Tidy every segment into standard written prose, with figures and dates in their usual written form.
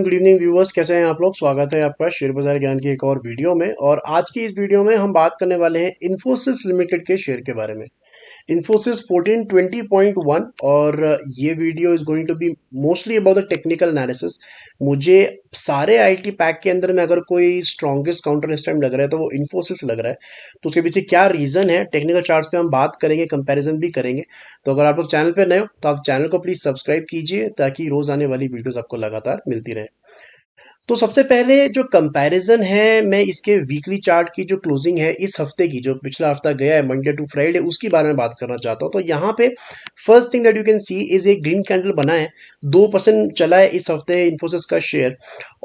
Afternoon, good evening viewers, कैसे हैं आप लोग। स्वागत है आपका शेयर बाजार ज्ञान की एक और वीडियो में। और आज की इस वीडियो में हम बात करने वाले हैं इन्फोसिस लिमिटेड के शेयर के बारे में। इन्फोसिस 1420.1 और ये video is going to be mostly about the technical analysis. मुझे सारे आईटी पैक के अंदर में अगर कोई स्ट्रॉन्गेस्ट काउंटर इस टाइम लग रहा है तो वो इन्फोसिस लग रहा है। तो उसके पीछे क्या रीजन है, टेक्निकल चार्ट्स पे हम बात करेंगे, कंपैरिजन भी करेंगे। तो अगर आप लोग चैनल पे नए हो तो आप चैनल को प्लीज सब्सक्राइब कीजिए ताकि रोज आने वाली वीडियोस आपको लगातार मिलती रहे। तो सबसे पहले जो कंपैरिजन है, मैं इसके वीकली चार्ट की जो क्लोजिंग है इस हफ्ते की, जो पिछला हफ्ता गया है मंडे टू फ्राइडे, उसके बारे में बात करना चाहता हूं। तो यहाँ पे first thing that you can see is एक ग्रीन कैंडल बना है। 2% चला है इस हफ्ते इन्फोसिस का शेयर।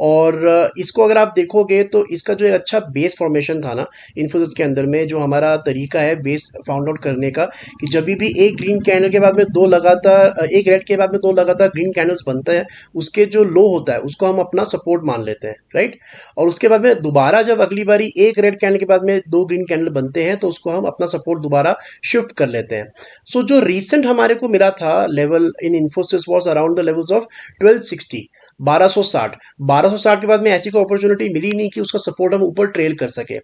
और इसको अगर आप देखोगे तो इसका जो एक अच्छा बेस फॉर्मेशन था ना इन्फोसिस के अंदर में, जो हमारा तरीका है बेस फाउंड आउट करने का, कि जब भी एक ग्रीन कैंडल के बाद में दो लगातार, एक रेड के बाद में दो लगातार ग्रीन कैंडल्स बनते हैं, उसके जो लो होता है उसको हम अपना सपोर्ट मान लेते हैं, राइट। और उसके बाद में दोबारा जब अगली बारी एक रेड कैंडल के बाद में दो ग्रीन कैंडल बनते हैं तो उसको हम अपना सपोर्ट दोबारा शिफ्ट कर लेते हैं। सो जो रिसेंट हमारे को मिला था level in Infosys was around the levels of 1260, 1260। 1260 के बाद में ऐसी कोई अपॉर्चुनिटी मिली नहीं कि उसका सपोर्ट हम ऊपर ट्रेल कर सके।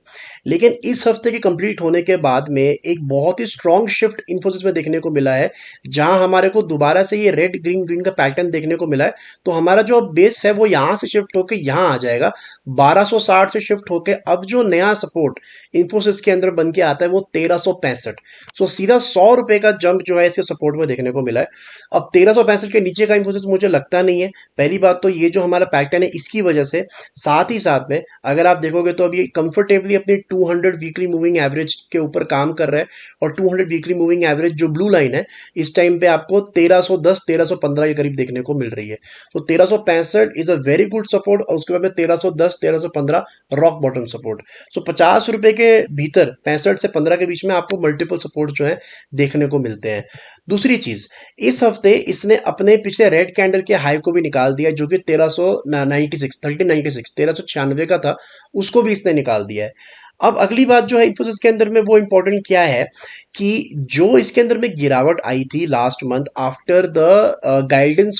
लेकिन इस हफ्ते के कंप्लीट होने के बाद में एक बहुत ही स्ट्रॉन्ग शिफ्ट इन्फोसिस में देखने को मिला है, जहां हमारे को दोबारा से ये रेड ग्रीन ग्रीन का पैटर्न देखने को मिला है। तो हमारा जो बेस है वो यहां से शिफ्ट होकर यहां आ जाएगा। 1260 से शिफ्ट होकर अब जो नया सपोर्ट इन्फोसिस के अंदर बन के आता है वो 1365। सो सीधा 100 रुपए का जंप जो है इसके सपोर्ट में देखने को मिला है। अब 1365 के नीचे का इन्फोसिस मुझे लगता नहीं है। पहली बात तो ये जो हमारा पैटर्न है इसकी वजह से, साथ ही साथ में अगर आप देखोगे तो अभी कंफर्टेबली अपनी 200 वीकली मूविंग एवरेज के ऊपर काम कर रहा है। और 200 वीकली मूविंग एवरेज जो ब्लू लाइन है इस टाइम पे आपको 1310 1315 के करीब देखने को मिल रही है। तो 1365 is a very good support, और उसके बाद में 1310 1315 रॉक बॉटम सपोर्ट। सो 50 रुपए के भीतर 65 से 15 के बीच में आपको मल्टीपल सपोर्ट जो है देखने को मिलते हैं। दूसरी चीज, इस हफ्ते इसने अपने पिछले रेड कैंडल के हाई को भी निकाल दिया, जो कि 1396 1396 1396 का था, उसको भी इसने निकाल दिया है। अब अगली बात जो है इन्फोसिस के अंदर में वो इंपॉर्टेंट क्या है, कि जो इसके अंदर में गिरावट आई थी last month after the guidance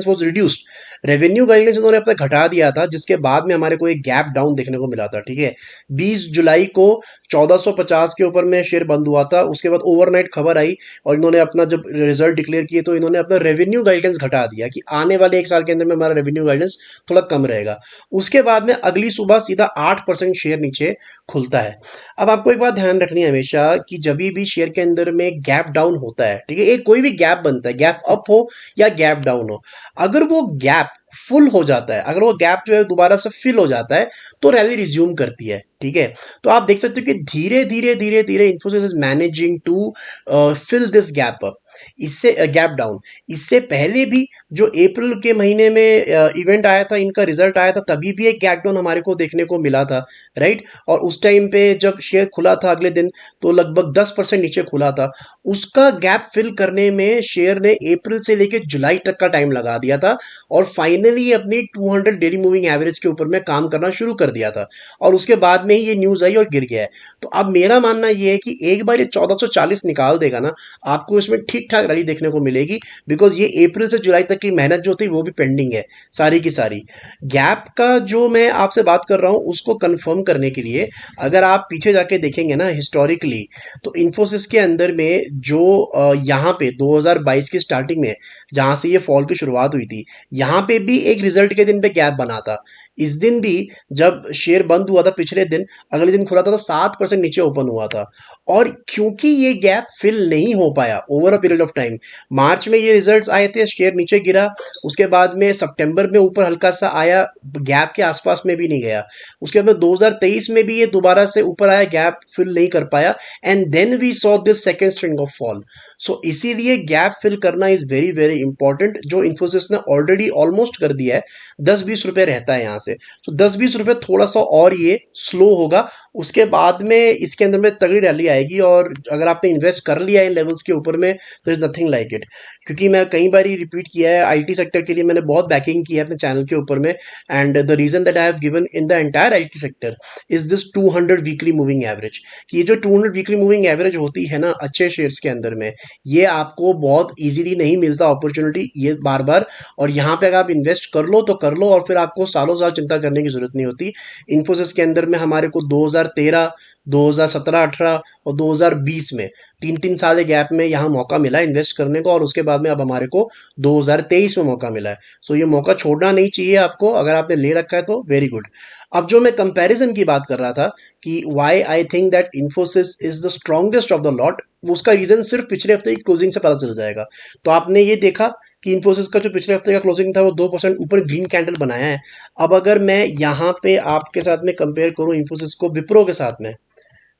was reduced, revenue guidance उन्होंने अपना घटा दिया था, जिसके बाद में हमारे को एक गैप डाउन देखने को मिला था। ठीक है, 20 जुलाई को 1450 के ऊपर में शेयर बंद हुआ था। उसके बाद ओवरनाइट खबर आई और इन्होंने अपना जब रिजल्ट डिक्लेयर किए तो इन्होंने अपना रेवेन्यू गाइडेंस घटा दिया कि आने वाले एक साल के अंदर में हमारा रेवेन्यू गाइडेंस थोड़ा कम रहेगा। उसके बाद में अगली सुबह सीधा 8% शेयर नीचे खुलता है। अब आपको एक बात ध्यान रखनी है हमेशा, कि जब भी शेयर के अंदर में गैप डाउन होता है, ठीक है, एक कोई भी गैप बनता है, गैप अप हो या गैप डाउन हो, अगर वो गैप फुल हो जाता है, अगर वो गैप जो है दोबारा से फिल हो जाता है तो रैली रिज्यूम करती है। ठीक है, तो आप देख सकते हो कि धीरे धीरे धीरे धीरे Infosys is managing to fill this gap up, इससे गैप डाउन। इससे पहले भी जो अप्रैल के महीने में इवेंट आया था, इनका रिजल्ट आया था, तभी भी एक गैप डाउन हमारे को देखने को मिला था, राइट। और उस टाइम पे जब शेयर खुला था अगले दिन तो लगभग 10% नीचे खुला था। उसका गैप फिल करने में शेयर ने अप्रैल से लेकर जुलाई तक का टाइम लगा दिया था, और फाइनली अपनी 200 डेली मूविंग एवरेज के ऊपर में काम करना शुरू कर दिया था। और उसके बाद में ही ये न्यूज आई और गिर गया है। तो अब मेरा मानना यह है कि एक बार ये 1440 निकाल देगा ना, आपको इसमें ठीक ठाक रैली देखने को मिलेगी। बिकॉज ये अप्रैल से जुलाई तक की मेहनत जो थी वो भी पेंडिंग है सारी की सारी। गैप का जो मैं आपसे बात कर रहा हूं उसको कंफर्म करने के लिए अगर आप पीछे जाके देखेंगे ना हिस्टोरिकली, तो इन्फोसिस के अंदर में जो यहाँ पे 2022 की स्टार्टिंग में जहां से ये फॉल की शुरुआत हुई थी, यहाँ पे भी एक रिजल्ट के दिन पे गैप बना था। इस दिन भी जब शेयर बंद हुआ था पिछले दिन, अगले दिन खुला था तो 7% नीचे ओपन हुआ था। और क्योंकि ये गैप फिल नहीं हो पाया over a period of time, March में ये रिजल्ट्स आए थे, शेयर नीचे गिरा। उसके बाद में सितंबर में ऊपर हल्का सा आया, गैप के आसपास में भी नहीं गया। उसके बाद 2023 में भी ये दोबारा से ऊपर आया, गैप फिल नहीं कर पाया, and then we saw this second string of fall. So इसीलिए गैप फिल करना इज वेरी वेरी इंपॉर्टेंट, जो इन्फोसिस ने ऑलरेडी ऑलमोस्ट कर दिया है। 10-20 रुपए रहता है यहाँ से। से। तो 10-20 रुपए थोड़ा सा और ये स्लो होगा, उसके बाद में इसके अंदर में तगड़ी रैली आएगी। और अगर आपने इन्वेस्ट कर लिया है इन लेवल्स के ऊपर में, there is nothing like it. क्योंकि मैं कई बार रिपीट किया है, आईटी सेक्टर के लिए मैंने बहुत बैकिंग किया है अपने चैनल के ऊपर में, and the reason that I have given in the entire IT sector is this 200 weekly moving average. कि ये जो 200 वीकली मूविंग एवरेज होती है ना अच्छे शेयर्स के अंदर में, ये आपको बहुत इजीली नहीं मिलता अपॉर्चुनिटी ये बार बार। और यहाँ पे अगर आप इन्वेस्ट कर लो तो कर लो, और फिर आपको सालों साल चिंता करने की जरूरत नहीं होती। इन्फोसिस के अंदर में हमारे को 2013, 2017-18 और 2020 में 3-3 साल के गैप में यहाँ मौका मिला इन्वेस्ट करने को, और उसके बाद में अब हमारे को 2023 में मौका मिला है। सो ये मौका छोड़ना नहीं चाहिए आपको, अगर आपने ले रखा है तो वेरी गुड। अब जो मैं कंपैरिजन की बात कर रहा था कि why I think that Infosys is the strongest of the lot, उसका रीजन सिर्फ पिछले हफ्ते की क्लोजिंग से पता चल जाएगा। तो आपने ये देखा कि इन्फोसिस का जो पिछले हफ्ते का क्लोजिंग था वो 2% ऊपर ग्रीन कैंडल बनाया है। अब अगर मैं यहाँ पे आपके साथ में कंपेयर करूं इन्फोसिस को विप्रो के साथ में,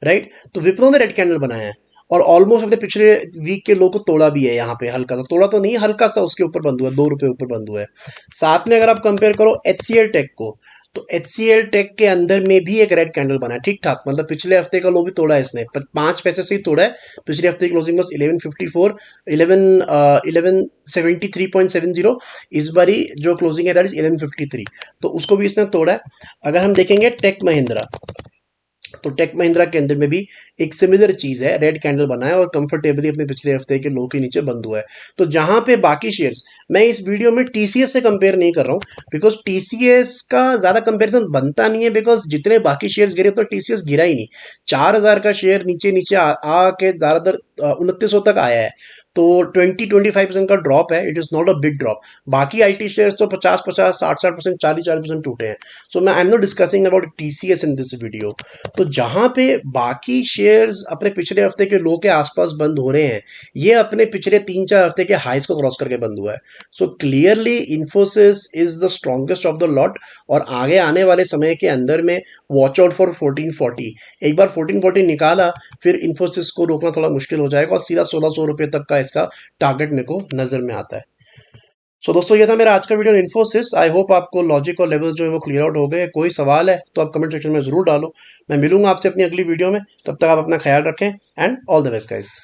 राइट, तो विप्रो ने रेड कैंडल बनाया है और ऑलमोस्ट अपने पिछले वीक के लो को तोड़ा भी है। यहाँ पे हल्का सा तोड़ा तो नहीं, हल्का सा उसके ऊपर बंद हुआ है, 2 रुपए ऊपर बंद हुआ है। साथ में अगर आप कंपेयर करो एचसीएल टेक को, तो एचसीएल टेक के अंदर में भी एक रेड कैंडल बना है, ठीक ठाक, मतलब पिछले हफ्ते का लो भी तोड़ा है इसने, 5 पैसे से ही तोड़ा है। पिछले हफ्ते की क्लोजिंग बस 1154, 1173.70। इस बारी जो क्लोजिंग है दैट इज 1153, तो उसको भी इसने तोड़ा है। अगर हम देखेंगे टेक महिंद्रा, तो टेक महिंद्रा के अंदर में भी एक सिमिलर चीज है, रेड कैंडल बना है और कंफर्टेबली अपने पिछले हफ्ते के लो के नीचे बंद हुआ है। तो जहां पे बाकी शेयर्स, मैं इस वीडियो में टीसीएस से कंपेयर नहीं कर रहा हूं, बिकॉज टीसीएस का ज्यादा कंपैरिजन बनता नहीं है, बिकॉज जितने बाकी शेयर्स गिरे तो टीसीएस गिरा ही नहीं। 4000 का शेयर नीचे नीचे आके ज्यादातर 2900 तक आया है, तो 20-25% का ड्रॉप है। It is not a big drop. बाकी आईटी शेयर्स तो 50-50, 60-60%, 40-40% टूटे हैं। सो मैं I am not discussing about TCS in this video. तो जहां पे बाकी शेयर्स अपने पिछले हफ्ते के लो के आसपास बंद हो रहे हैं, ये अपने पिछले 3-4 हफ्ते के हाइस को क्रॉस करके बंद हुआ है। So clearly Infosys is the strongest of the lot, और आगे आने वाले समय के अंदर में वॉच आउट फॉर 1440। एक बार 1440 निकाला, फिर इन्फोसिस को रोकना थोड़ा मुश्किल हो जाएगा, और सीधा 1600 रुपए तक का इसका टारगेट मेरे को नजर में आता है। सो दोस्तों, ये था मेरा आज का वीडियो इन्फोसिस। आई होप आपको लॉजिक और लेवल्स जो है वो क्लियर आउट हो गए। कोई सवाल है तो आप कमेंट सेक्शन में जरूर डालो। मैं मिलूंगा आपसे अपनी अगली वीडियो में, तब तक आप अपना ख्याल रखें and all the best guys.